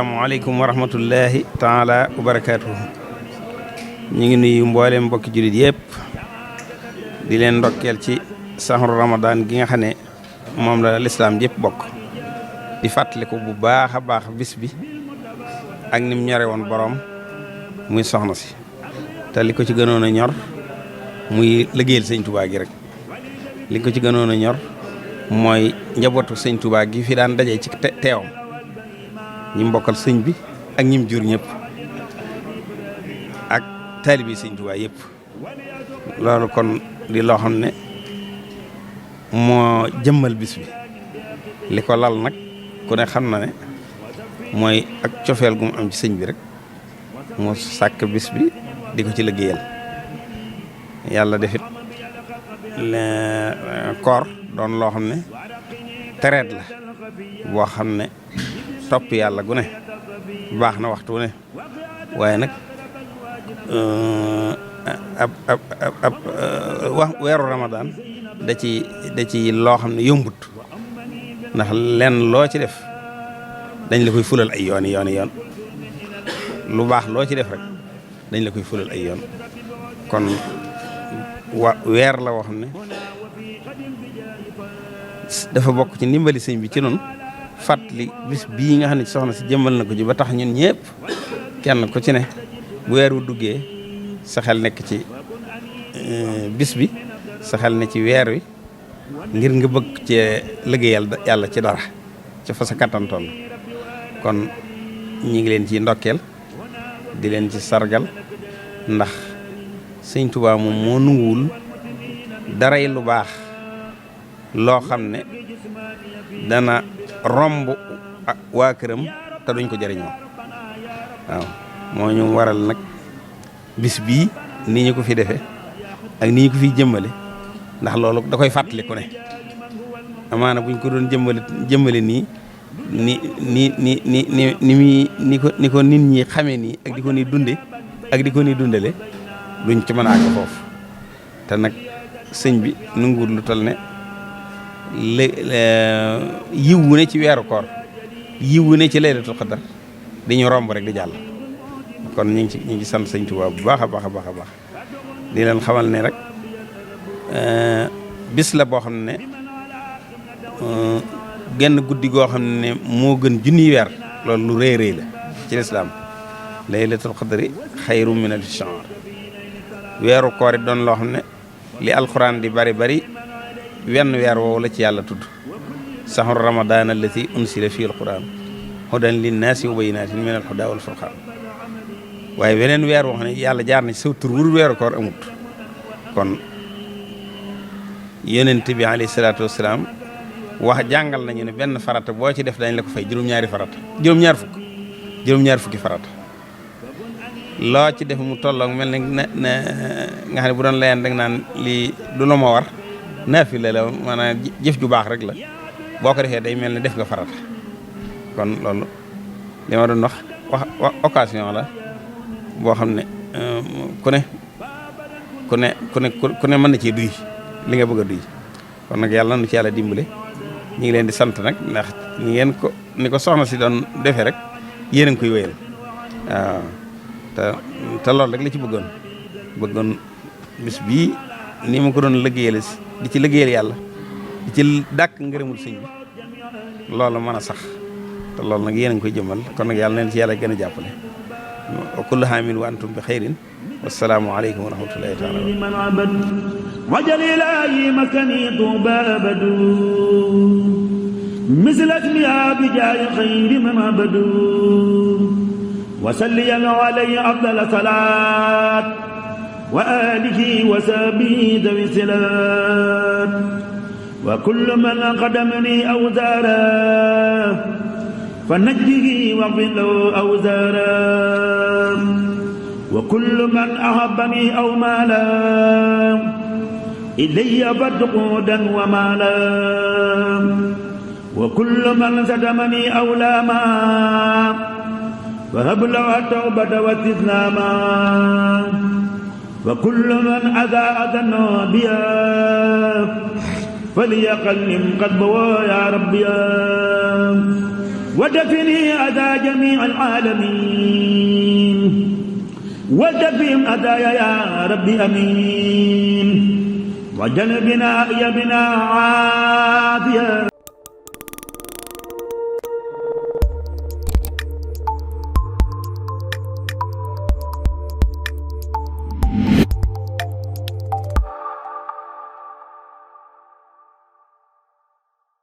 asalaamaaleykum wa rahmatullahi taala wa barakaatuhu. ñu ngi nuyu mboolem mbokki jullit yëpp di leen ndokkeel ci saxru ramadan gi nga xam ne moom la lislaam yëpp bokk di fàttaliku bu baax a baax bis bi ak nim ñore woon borom muy soxna si te li ko ci gënoon a ñor muy liggéeyal sëñ Touba gi rek li ko ci gënoon a ñor mooy njabootu sëñ Touba gi fi daan daje ci teewam ñi mbokkal sëñ bi ak ñim jur ñëpp ak taalibi sëñ Touba yëpp loolu kon di loo xam ne moo jëmmal bis bi li ko lal nag ku ne xam na ne mooy ak cofeel gu mu am ci sëñ bi rek moo sàkk bis bi di ko ci liggéeyal yàlla defit koor doon loo xam ne tereet la boo xam ne topp yàlla gu ne baax na waxtu ne waaye nag weeru Ramadan da ci loo xam ne yombut ndax lenn loo ci def dañ la koy fulal ay yoon lu baax loo ci def rek dañ la koy fulal ay yoon kon weer la woo xam ne dafa bokk ci ndimbali sëñ bi ci noonu fàttali bis bii nga xam ne soxna si jëmmal na ko ji ba tax ñun ñëpp kenn ku ci ne bu weer wu duggee sa xel nekk ci bis bi sa xel ne ci weer wi ngir nga bëgg ci liggéeyal yàlla ci dara ci fa sa kattan toll kon ñi ngi leen ci ndokkeel di leen ci sargal ndax sëñ Tuubaa moom moo nanguwul daray lu baax loo xam ne dana romb waa këram te duñ ko jëriñoo waaw moo ñu waral nag bis bii ni ñu ko fi defee ak ni ñu ko fiy jëmmale ndax loolu da koy fàttali ku ne amaana buñ ko doon jëmmale nii ni ko nit ñi xamee nii ak di ko ni dunde ak di ko ni dundale duñ ci mën a àgg foofu te nag sëñ bi nanguwul lu toll ne yiw wu ne ci weeru koor yiw wu ne ci laylatul qadar dañu romb rek di jàll kon ñu ngi sant sëñ Tuubaa bu baax a baax a baax a baax di leen xamal ne rek bis la boo xam ne genn guddi goo xam ne moo gën junniy weer loolu lu rëy rëy la ci lislaam laylatul qadri xayru min alfi shahr weeru koor it doon loo xam ne li alquran di bari bari wenn weer woowu la ci yàlla tudd sahru ramadan allati unsila fi alquran hudan linnaasi wa bayyinatin min alhuda wal furqan waaye weneen weer woo xam ne yàlla jaar na ci saw tur wur weeru koor amut kon yonent bi alayhi salaatu wasalaam wax jàngal nañu ne benn farata boo ci def dañ la ko fay juróom-ñaar fukki farata loo ci def mu tolloog mel ne nga xam ne bu doon layeen rek naan lii du la ma war naafila la maanaam jëf ju baax rek la boo ko defee day mel ne def nga farata kon loolu li ma doon wax occasion la boo xam ne ku ne mën na cee duy li nga bëgg a duy kon nag yàlla na ci yàlla dimbale ñu ngi leen di sant nag ndax ni ko soxna si doon defee rek yéen a ngi koy wéyal waaw te loolu rek la ci bëggoon bis bii ni ma ko doon liggéeyal di ci liggéeyal yàlla di ci dàkk ngërëmul sëñ bi loolu mën a sax te loolu nag yéen a ngi koy jëmal kon nag yàlla leen ci yàlla gën a jàppale wa kullu aamin wa antum bi xayrin wassalaamu aleykum wa rahmatullahi taala wajal ilaahi makani tuuba abadu misl asmiha bi jaayi xayri man abadu wa salliyan alayhi afdal salaat wa alihi wa sahbihi dawi silaat wa kullu man qadamani aw zaara fa najjihi waghfir lahu aw zaara wa kullu man ahabbani aw maala ilayya fadqudan wa maala wa kullu man sadamani aw laama فهب له التوبة واستسلاما وكل من أذى بها فليقلم قلبه يا ربي ودفني أذى جميع العالمين ودفهم أذايا يا ربي أمين وجل بنا يا بنا عافية